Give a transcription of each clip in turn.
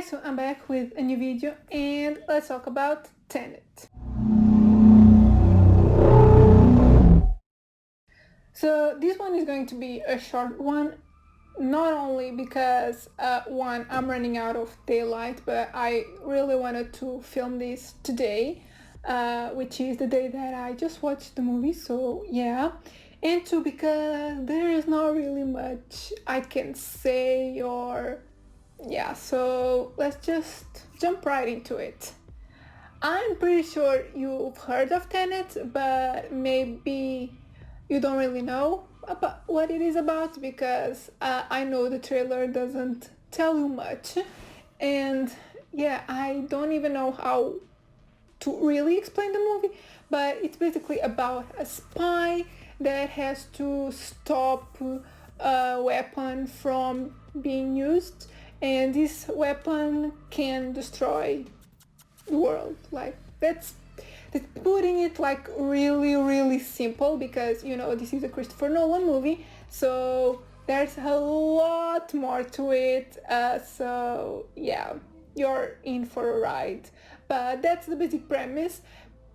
guys, so I'm back with a new video and let's talk about Tenet. So this one is going to be a short one, not only because one, I'm running out of daylight, but I really wanted to film this today, which is the day that I just watched the movie, so yeah. And two, because there is not really much I can say or yeah, so let's just jump right into it. I'm pretty sure you've heard of Tenet, but maybe you don't really know about what it is about because I know the trailer doesn't tell you much, and yeah, I don't even know how to really explain the movie, but it's basically about a spy that has to stop a weapon from being used, and this weapon can destroy the world. Like that's putting it like really simple, because you know this is a Christopher Nolan movie, so there's a lot more to it, so yeah, you're in for a ride. But that's the basic premise,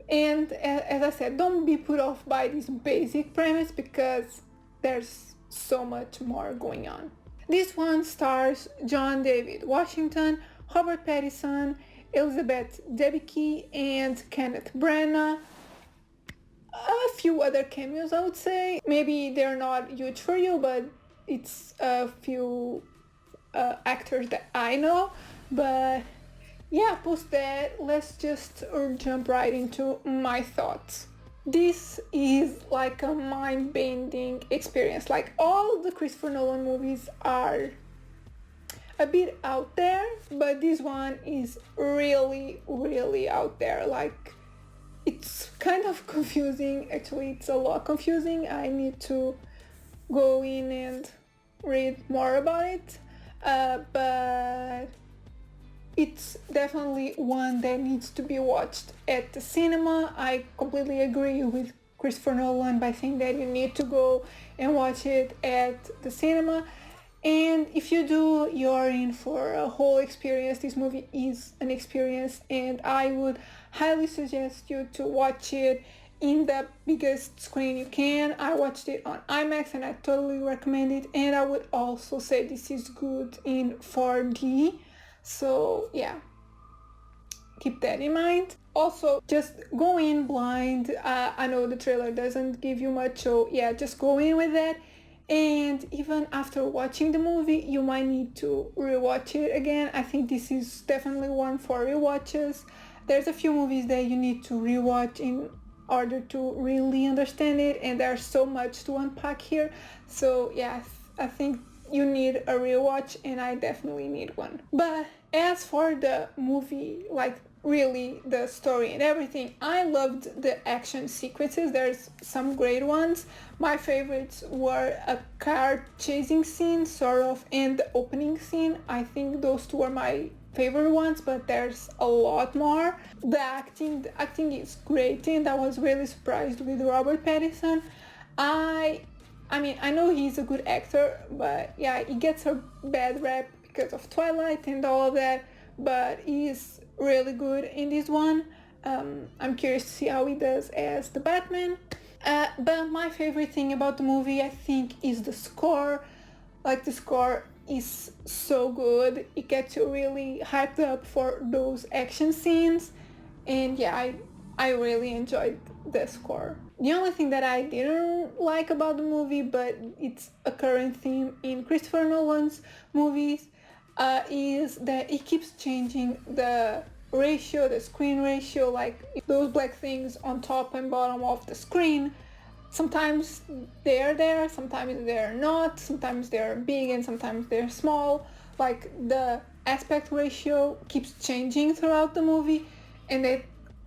and as I said, don't be put off by this basic premise because there's so much more going on. This one stars John David Washington, Robert Pattinson, Elizabeth Debicki, and Kenneth Branagh. A few other cameos, I would say. Maybe they're not huge for you, but it's a few actors that I know. But yeah, post that, let's just jump right into my thoughts. This is like a mind-bending experience. Like all the Christopher Nolan movies are a bit out there, but this one is really out there. Like it's kind of confusing. Actually, it's a lot confusing. I need to go in and read more about it, but it's definitely one that needs to be watched at the cinema. I completely agree with Christopher Nolan by saying that you need to go and watch it at the cinema. And if you do, you're in for a whole experience. This movie is an experience, and I would highly suggest you to watch it in the biggest screen you can. I watched it on IMAX and I totally recommend it, and I would also say this is good in 4D. So yeah, keep that in mind. Also, just go in blind. I know the trailer doesn't give you much, so yeah, just go in with that. And even after watching the movie, you might need to rewatch it again. I think this is definitely one for rewatches. There's a few movies that you need to rewatch in order to really understand it, and there's so much to unpack here. So yeah, I think you need a rewatch, and I definitely need one. But as for the movie, like really the story and everything, I loved the action sequences. There's some great ones. My favorites were a car chasing scene sort of and the opening scene. I think those two are my favorite ones, but there's a lot more. The acting is great, and I was really surprised with Robert Pattinson. I mean, I know he's a good actor, but yeah, he gets a bad rap because of Twilight and all of that, but he's really good in this one. I'm curious to see how he does as the Batman. But my favorite thing about the movie, I think, is the score. Like, the score is so good. It gets you really hyped up for those action scenes. And yeah, I really enjoyed the score. The only thing that I didn't like about the movie, but it's a current theme in Christopher Nolan's movies, is that it keeps changing the ratio, the screen ratio, like those black things on top and bottom of the screen. Sometimes they're there, sometimes they're not, sometimes they're big and sometimes they're small. Like the aspect ratio keeps changing throughout the movie, and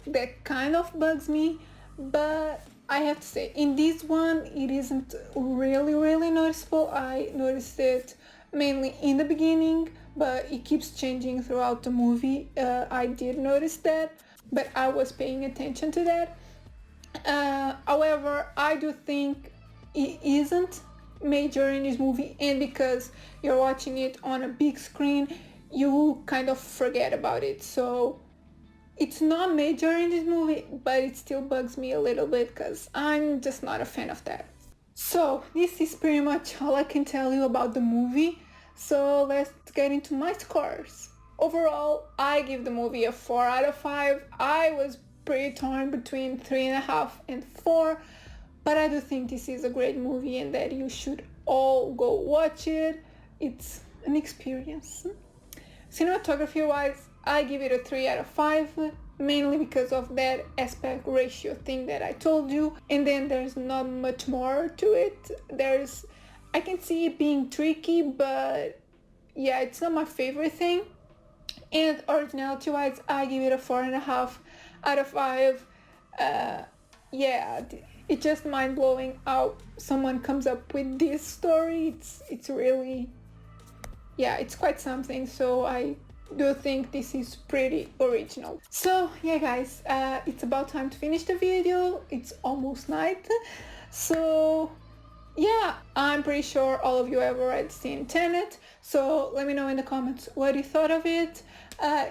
that kind of bugs me. But I have to say, in this one, it isn't really noticeable. I noticed it mainly in the beginning, but it keeps changing throughout the movie. I did notice that, but I was paying attention to that. However, I do think it isn't major in this movie, and because you're watching it on a big screen, you kind of forget about it. So it's not major in this movie, but it still bugs me a little bit because I'm just not a fan of that. So this is pretty much all I can tell you about the movie. So let's get into my scores. Overall, I give the movie a 4 out of 5. I was pretty torn between 3.5 and 4, but I do think this is a great movie and that you should all go watch it. It's an experience. Cinematography wise, I give it a 3 out of 5, mainly because of that aspect ratio thing that I told you, and then there's not much more to it. I can see it being tricky, but yeah, it's not my favorite thing. And originality wise, I give it a 4.5 out of 5. Yeah, it's just mind-blowing how someone comes up with this story. It's really, yeah, it's quite something. So I do think this is pretty original. So yeah guys, it's about time to finish the video. It's almost night. So yeah, I'm pretty sure all of you have already seen Tenet, so let me know in the comments what you thought of it,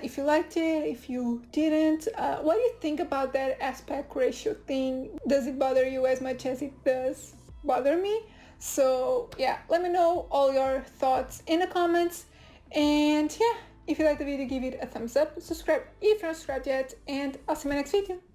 if you liked it, if you didn't, what do you think about that aspect ratio thing? Does it bother you as much as it does bother me? So yeah, let me know all your thoughts in the comments, and yeah, if you liked the video, give it a thumbs up, subscribe if you're not subscribed yet, and I'll see you in my next video.